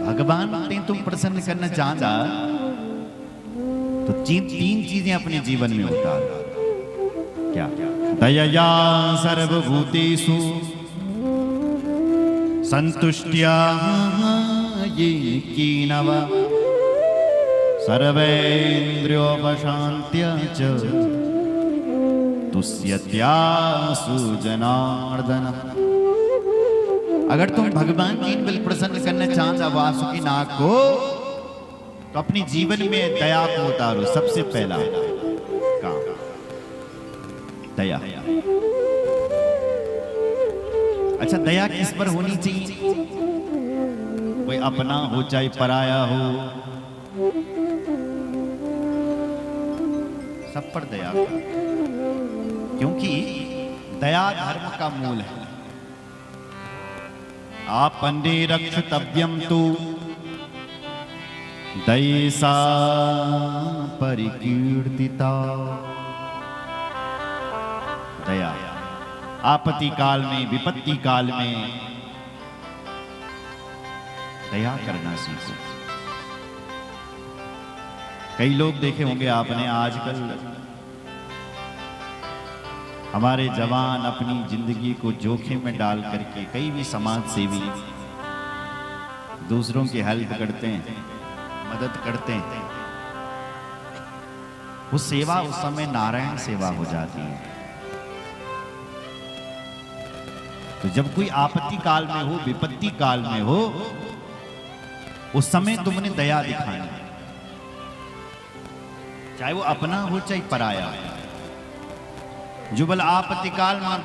भगवान ने तुम प्रसन्न करना चाहता तो तीन चीजें अपने जीवन में उतार। क्या? दयया सर्वभूतेषु संतुष्ट्या येन कीनव सर्वेन्द्रियोपशान्त्या च तुष्यत्यासु जनार्दन। अगर तुम भगवान की बिल प्रसन्न करना चाहता वासुकीनाग को तो अपने जीवन में दया को उतारो। सबसे पहला काम दया। अच्छा, दया किस पर होनी चाहिए? कोई अपना हो चाहे पराया हो, सब पर दया करो, क्योंकि दया धर्म का मूल है। आपन्ने रक्षतव्यम तु दयसा परिकीर्तिता। दया आपत्ति काल में, विपत्ति काल में दया करना सीखो। कई लोग देखे होंगे आपने, आजकल हमारे जवान अपनी जिंदगी को जोखिम में डाल करके कई भी समाज सेवी दूसरों की हेल्प करते हैं, मदद करते हैं। वो सेवा उस समय नारायण सेवा हो जाती है। तो जब कोई आपत्ति काल में हो, विपत्ति काल में हो, उस समय तुमने दया दिखानी, चाहे वो अपना हो चाहे पराया। जो बल आपत्ति काल में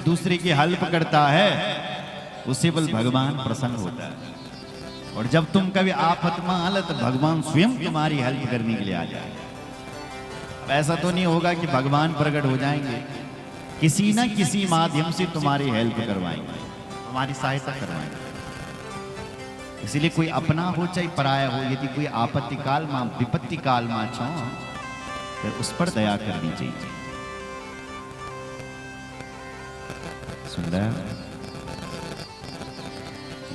दूसरे की हेल्प करता है, उससे बल भगवान प्रसन्न होता है। और जब तुम कभी आफत में आल तो भगवान स्वयं तुम्हारी हेल्प करने के लिए आ जाए। ऐसा तो नहीं होगा कि भगवान प्रकट हो जाएंगे, किसी न किसी माध्यम से तुम्हारी हेल्प करवाएंगे, तुम्हारी सहायता करवाएंगे। इसलिए कोई अपना हो चाहे पराया हो, यदि कोई आपत्ति काल में, विपत्ति काल में छो, फिर उस पर दया करनी चाहिए। सुंदर।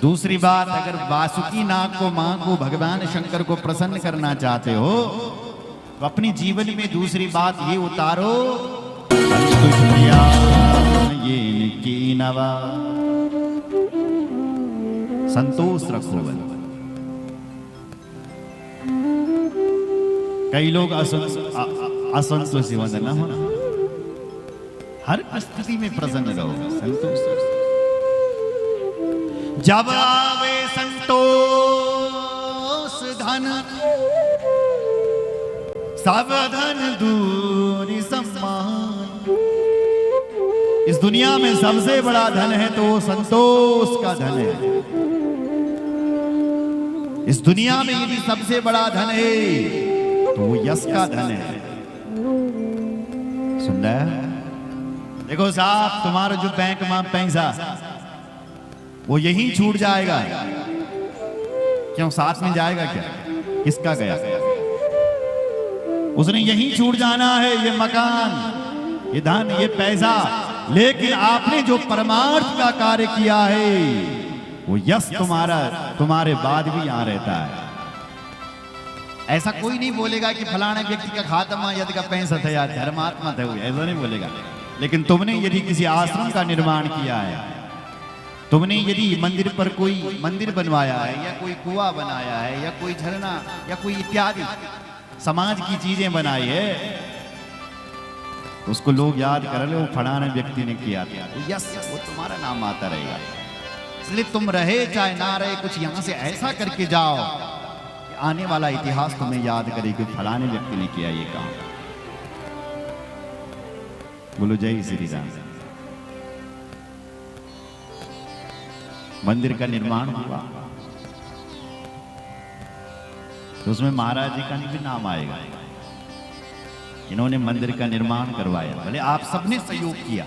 दूसरी बात, अगर वासुकीनाग को, मां को, भगवान शंकर को प्रसन्न करना चाहते हो तो अपनी जीवन में दूसरी बात ये उतारो, संतुष्टिया येन कीनव। संतोष रखो। कई लोग असंतोषी होना ना होना, हर स्थिति में प्रसन्न रहो, संतोष। जब आवे संतोष धन, सब धन दूरी सम्मान। इस दुनिया में सबसे बड़ा धन है तो वो संतोष का धन है। इस दुनिया में यदि सबसे बड़ा धन है तो वो यश का धन है। सुन रहे? देखो साहब, तुम्हारा जो बैंक में पैसा वो यही छूट जाएगा, क्यों? साथ में जाएगा क्या? किसका गया? उसने यही छूट जाना है, ये मकान, ये धन, ये पैसा। लेकिन आपने जो परमार्थ का कार्य किया है वो यश तुम्हारे बाद भी यहां रहता है। ऐसा कोई नहीं बोलेगा कि फलाने व्यक्ति का खात्मा यदि का पैसा था या धर्मात्मा थे, ऐसा नहीं बोलेगा। लेकिन तुमने यदि किसी आश्रम का निर्माण किया है, तुमने यदि मंदिर पर कोई मंदिर बनवाया है, या कोई कुआं बनाया है, या कोई झरना, या कोई इत्यादि समाज की चीजें बनाई है, तो उसको लोग याद कर ले वो फलाने व्यक्ति ने किया था, तो यस, वो तुम्हारा नाम आता रहेगा। इसलिए तुम रहे चाहे ना रहे, कुछ यहां से ऐसा करके जाओ कि आने वाला इतिहास तुम्हें याद करे कि फलाने व्यक्ति ने किया ये काम। बोलो जय श्री राम। मंदिर का निर्माण हुआ तो उसमें महाराज जी का भी नाम आएगा। इन्होंने मंदिर का निर्माण करवाया, भले आप सबने सहयोग किया।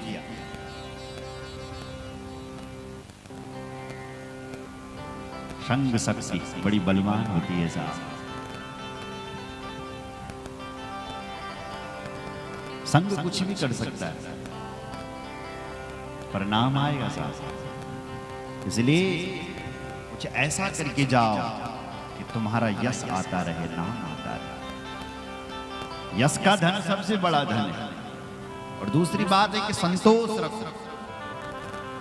संग शक्ति बड़ी बलवान होती है साहब। संग कुछ भी कर सकता है, पर नाम आएगा साहब। इसलिए कुछ ऐसा करके जाओ कि तुम्हारा यश आता रहे, नाम आता रहे। यश का धन सबसे बड़ा धन है। और दूसरी बात है कि संतोष रखो।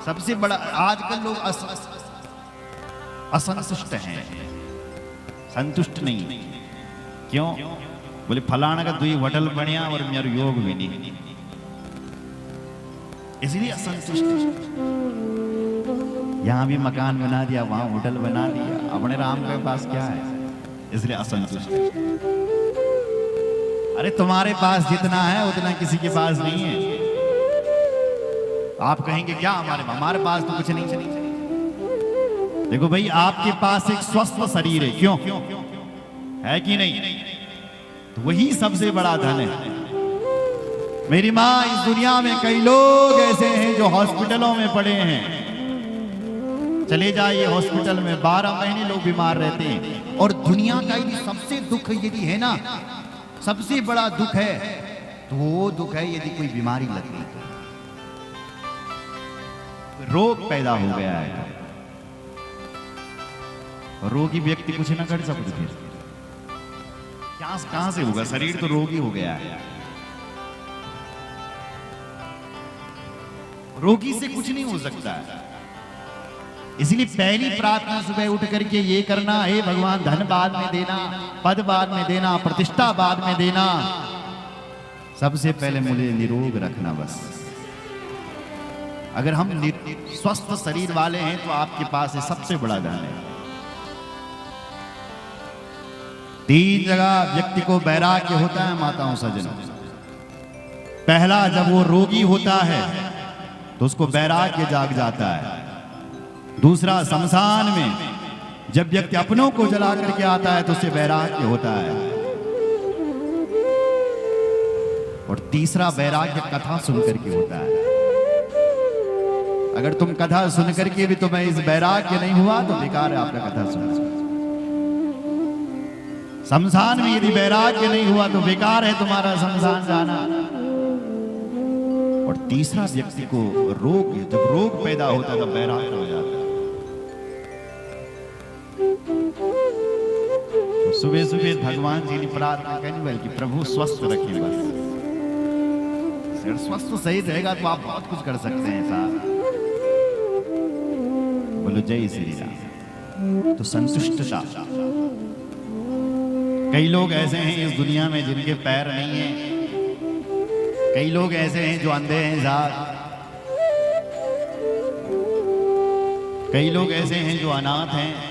सबसे बड़ा, आजकल लोग असंतुष्ट हैं, संतुष्ट नहीं। क्यों? बोले फलाना का दुई होटल बढ़िया और मेरा योग भी नहीं, इसलिए असंतुष्ट। यहां भी मकान बना दिया, वहां होटल बना दिया, अपने राम के पास क्या है, इसलिए असंतुष्ट। अरे तुम्हारे पास जितना है उतना किसी के पास नहीं है। आप कहेंगे क्या हमारे पास तो कुछ नहीं। देखो भाई, आपके पास एक स्वस्थ शरीर है, क्यों है कि नहीं? तो वही सबसे बड़ा धन है। मेरी माँ, इस दुनिया में कई लोग ऐसे हैं जो हॉस्पिटलों में पड़े हैं। चले जाइए हॉस्पिटल में, 12 महीने लोग बीमार रहते हैं। और दुनिया का यदि सबसे दुख यदि है ना, सबसे बड़ा दुख है, तो वो दुख है यदि कोई बीमारी लग गई, रोग पैदा हो गया है। रोगी व्यक्ति कुछ ना कर सकते, फिर कहां से होगा? शरीर तो रोगी हो गया है। रोगी से कुछ नहीं हो सकता है। इसलिए पहली प्रार्थना सुबह उठ करके ये करना, हे भगवान, धन बाद में देना, पद बाद में देना, प्रतिष्ठा बाद में देना, सबसे पहले मुझे निरोग रखना बस। अगर हम स्वस्थ शरीर वाले हैं तो आपके पास ये सबसे बड़ा धन है। 3 जगह व्यक्ति को वैराग्य होता है माताओं सज्जनों। पहला, जब वो रोगी होता है तो उसको वैराग्य जाग जाता है। दूसरा, शमशान में जब व्यक्ति अपनों को जला करके आता है तो उसे वैराग्य होता है। और तीसरा, वैराग्य कथा सुन करके होता है। अगर तुम कथा सुन करके भी तुम्हें इस वैराग्य नहीं हुआ तो बेकार है आपका कथा सुनना। शमशान में यदि वैराग्य नहीं हुआ तो बेकार है तुम्हारा शमशान जाना। और तीसरा, व्यक्ति को रोग, जब रोग पैदा होता है तब वैराग्य हो जाता है। तो सुबह सुबह भगवान जी ने प्रार्थना करनी, बल्कि प्रभु स्वस्थ रखिए बस। अगर स्वस्थ सही रहेगा तो आप बहुत कुछ कर सकते हैं साहब। बोलो जय श्री राम। तो संतुष्टता। कई लोग ऐसे हैं इस दुनिया में जिनके पैर नहीं हैं। कई लोग ऐसे हैं जो अंधे हैं साहब। कई लोग ऐसे हैं जो अनाथ हैं।